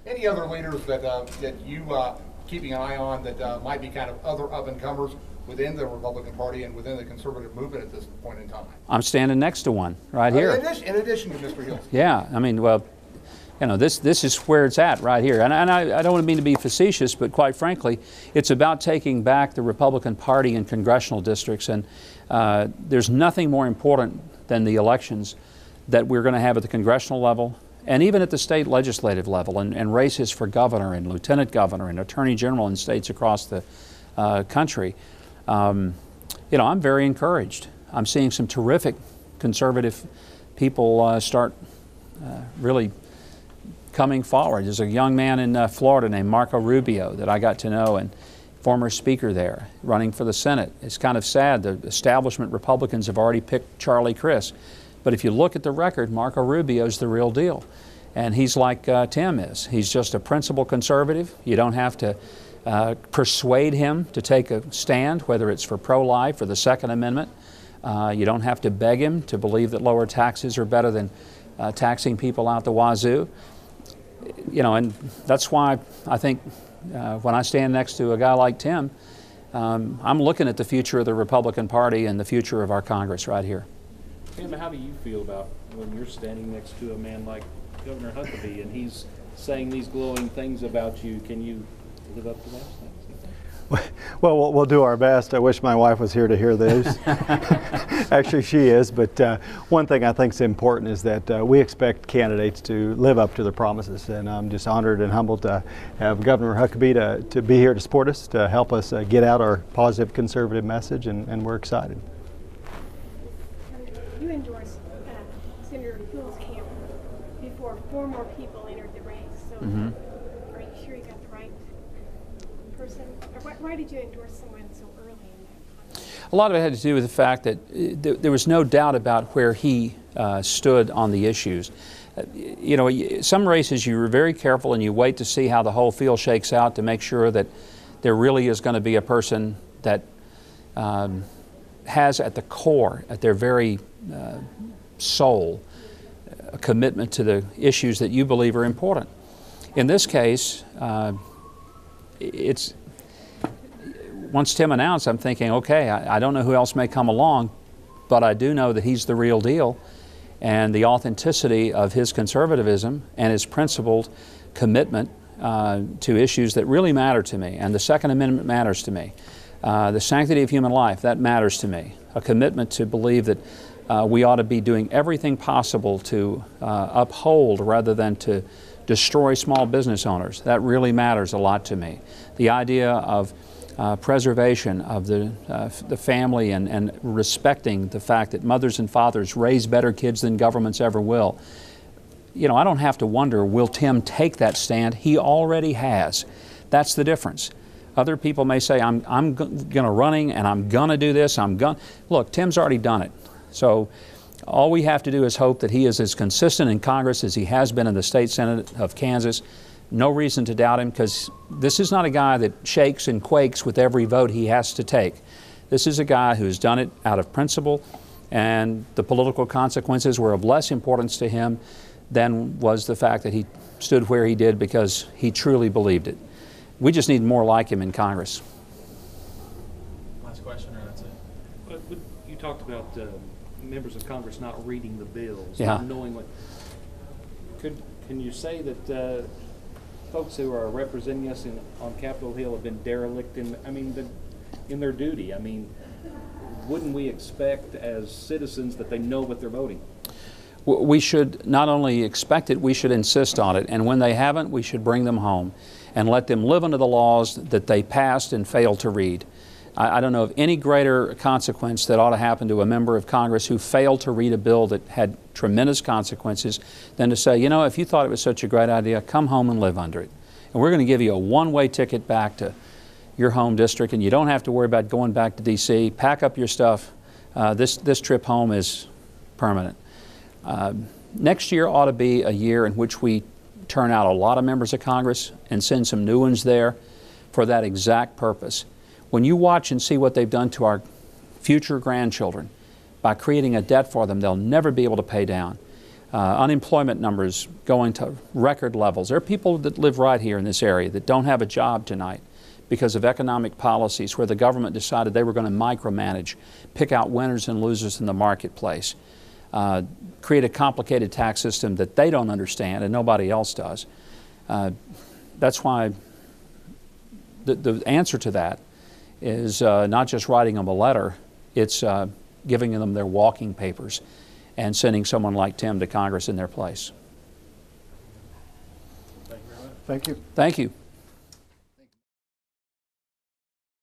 Any other leaders that that you keeping an eye on that might be kind of other up-and-comers within the Republican Party and within the conservative movement at this point in time? I'm standing next to one right here. In addition to Mr. Huelskamp. Yeah, I mean, well, you know, this is where it's at right here. And I don't mean to be facetious, but quite frankly, it's about taking back the Republican Party in congressional districts. And there's nothing more important than the elections that we're going to have at the congressional level and even at the state legislative level, and races for governor and lieutenant governor and attorney general in states across the country. You know, I'm very encouraged. I'm seeing some terrific conservative people start really coming forward. There's a young man in Florida named Marco Rubio that I got to know, and former speaker there, running for the Senate. It's kind of sad. The establishment Republicans have already picked Charlie Crist. But if you look at the record, Marco Rubio's the real deal. And he's like Tim is. He's just a principled conservative. You don't have to persuade him to take a stand, whether it's for pro-life or the Second Amendment. You don't have to beg him to believe that lower taxes are better than taxing people out the wazoo. You know, and that's why I think when I stand next to a guy like Tim, I'm looking at the future of the Republican Party and the future of our Congress right here. Tim, how do you feel about when you're standing next to a man like Governor Huckabee and he's saying these glowing things about you? Can you live up to that? Well, we'll do our best. I wish my wife was here to hear those. Actually, she is. But one thing I think is important is that we expect candidates to live up to their promises. And I'm just honored and humbled to have Governor Huckabee to be here to support us, to help us get out our positive conservative message, and we're excited. You endorsed Senator Huelskamp before 4 more people entered the race. So are you sure you got the right person? Or why did you endorse someone so early in that? A lot of it had to do with the fact that there was no doubt about where he stood on the issues. You know, some races you were very careful and you wait to see how the whole field shakes out to make sure that there really is going to be a person that has at the core, at their very soul, a commitment to the issues that you believe are important. In this case, it's once Tim announced, I'm thinking, okay, I don't know who else may come along, but I do know that he's the real deal, and the authenticity of his conservatism and his principled commitment to issues that really matter to me, and the Second Amendment matters to me. The sanctity of human life, that matters to me. A commitment to believe that we ought to be doing everything possible to uphold rather than to destroy small business owners. That really matters a lot to me. The idea of preservation of the family and respecting the fact that mothers and fathers raise better kids than governments ever will. You know, I don't have to wonder, will Tim take that stand? He already has. That's the difference. Other people may say, I'm going to running and I'm going to do this. Look, Tim's already done it. So all we have to do is hope that he is as consistent in Congress as he has been in the State Senate of Kansas. No reason to doubt him, because this is not a guy that shakes and quakes with every vote he has to take. This is a guy who's done it out of principle, and the political consequences were of less importance to him than was the fact that he stood where he did because he truly believed it. We just need more like him in Congress. Last question, or that's it? But you talked about members of Congress not reading the bills, Yeah. not knowing what. Can you say that folks who are representing us on Capitol Hill have been derelict in their duty? I mean, wouldn't we expect as citizens that they know what they're voting? We should not only expect it, we should insist on it. And when they haven't, we should bring them home and let them live under the laws that they passed and failed to read. I don't know of any greater consequence that ought to happen to a member of Congress who failed to read a bill that had tremendous consequences than to say, you know, if you thought it was such a great idea, come home and live under it. And we're going to give you a one-way ticket back to your home district, and you don't have to worry about going back to D.C. Pack up your stuff. This trip home is permanent. Next year ought to be a year in which we turn out a lot of members of Congress and send some new ones there for that exact purpose. When you watch and see what they've done to our future grandchildren by creating a debt for them they'll never be able to pay down, unemployment numbers going to record levels. There are people that live right here in this area that don't have a job tonight because of economic policies where the government decided they were going to micromanage, pick out winners and losers in the marketplace, create a complicated tax system that they don't understand and nobody else does. That's why the answer to that is not just writing them a letter, it's giving them their walking papers and sending someone like Tim to Congress in their place. Thank you. Thank you.